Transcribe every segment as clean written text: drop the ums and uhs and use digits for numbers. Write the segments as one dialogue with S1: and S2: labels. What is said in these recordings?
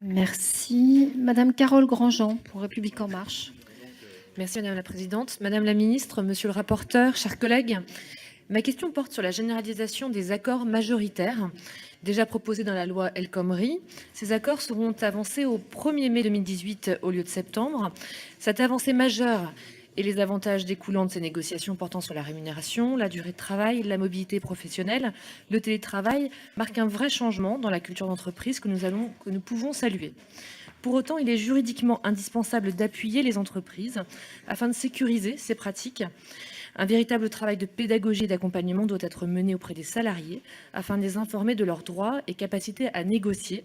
S1: Merci. Madame Carole Grandjean, pour République En Marche.
S2: Merci Madame la Présidente. Madame la Ministre, Monsieur le rapporteur, chers collègues, ma question porte sur la généralisation des accords majoritaires déjà proposés dans la loi El Khomri. Ces accords seront avancés au 1er mai 2018 au lieu de septembre. Cette avancée majeure et les avantages découlant de ces négociations portant sur la rémunération, la durée de travail, la mobilité professionnelle, le télétravail marquent un vrai changement dans la culture d'entreprise que nous pouvons saluer. Pour autant, il est juridiquement indispensable d'appuyer les entreprises afin de sécuriser ces pratiques. Un véritable travail de pédagogie et d'accompagnement doit être mené auprès des salariés afin de les informer de leurs droits et capacités à négocier.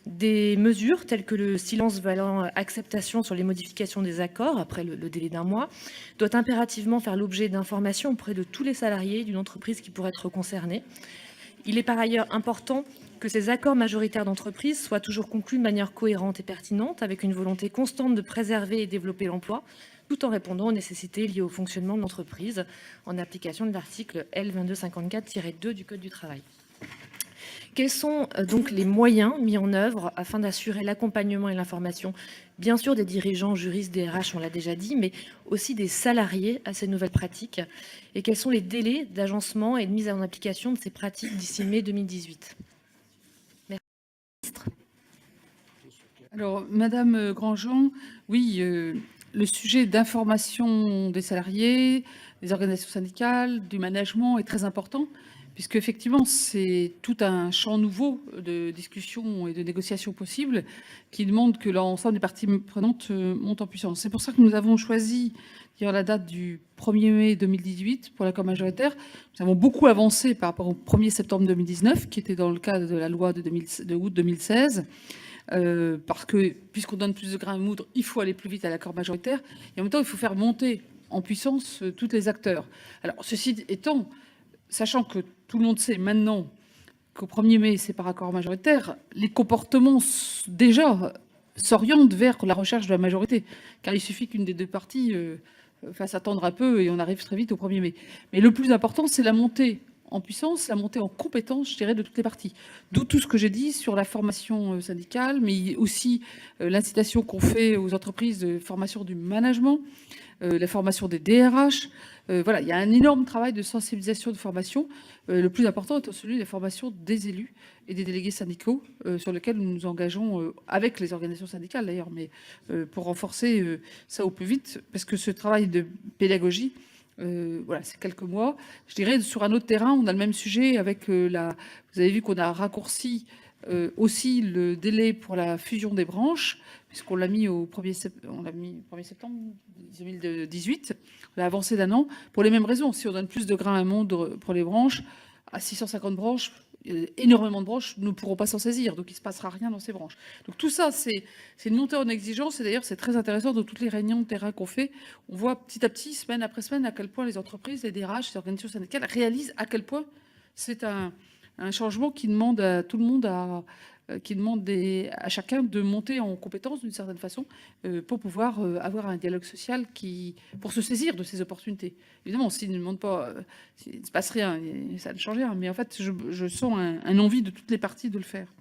S2: Des mesures telles que le silence valant acceptation sur les modifications des accords après le délai d'un mois doit impérativement faire l'objet d'informations auprès de tous les salariés d'une entreprise qui pourrait être concernée. Il est par ailleurs important que ces accords majoritaires d'entreprise soient toujours conclus de manière cohérente et pertinente, avec une volonté constante de préserver et développer l'emploi, tout en répondant aux nécessités liées au fonctionnement de l'entreprise, en application de l'article L. 2254-2 du Code du travail. Quels sont donc les moyens mis en œuvre afin d'assurer l'accompagnement et l'information, bien sûr des dirigeants, juristes, DRH, on l'a déjà dit, mais aussi des salariés à ces nouvelles pratiques? Et quels sont les délais d'agencement et de mise en application de ces pratiques d'ici mai 2018?
S3: Alors, Madame Grandjean, oui, le sujet d'information des salariés, des organisations syndicales, du management est très important, puisque effectivement, c'est tout un champ nouveau de discussion et de négociation possible qui demande que l'ensemble des parties prenantes montent en puissance. C'est pour ça que nous avons choisi la date du 1er mai 2018 pour l'accord majoritaire. Nous avons beaucoup avancé par rapport au 1er septembre 2019, qui était dans le cadre de la loi de août 2016. Parce que puisqu'on donne plus de grains à moudre, il faut aller plus vite à l'accord majoritaire. Et en même temps, il faut faire monter en puissance tous les acteurs. Alors, ceci étant, sachant que tout le monde sait maintenant qu'au 1er mai, c'est par accord majoritaire, les comportements déjà s'orientent vers la recherche de la majorité. Car il suffit qu'une des deux parties fasse attendre un peu et on arrive très vite au 1er mai. Mais le plus important, c'est la montée en puissance, la montée en compétence, je dirais, de toutes les parties. D'où tout ce que j'ai dit sur la formation syndicale, mais aussi l'incitation qu'on fait aux entreprises de formation du management, la formation des DRH. Voilà, il y a un énorme travail de sensibilisation, de formation. Le plus important étant celui de la formation des élus et des délégués syndicaux, sur lequel nous nous engageons avec les organisations syndicales d'ailleurs, mais pour renforcer ça au plus vite, parce que ce travail de pédagogie, voilà, c'est quelques mois. Je dirais, sur un autre terrain, on a le même sujet avec la... Vous avez vu qu'on a raccourci aussi le délai pour la fusion des branches, puisqu'on l'a mis au 1er septembre 2018. On a avancé d'un an pour les mêmes raisons. Si on donne plus de grains à moudre pour les branches, à 650 branches, énormément de branches ne pourront pas s'en saisir, donc il ne se passera rien dans ces branches. Donc tout ça, c'est une montée en exigence, et d'ailleurs c'est très intéressant dans toutes les réunions de terrain qu'on fait. On voit petit à petit, semaine après semaine, à quel point les entreprises, les DRH, les organisations syndicales réalisent à quel point c'est un changement qui demande à tout le monde qui demande à chacun de monter en compétence d'une certaine façon pour pouvoir avoir un dialogue social pour se saisir de ces opportunités. Évidemment, s'il ne monte pas, s'il ne se passe rien, ça ne change rien. Mais en fait, je sens un envie de toutes les parties de le faire.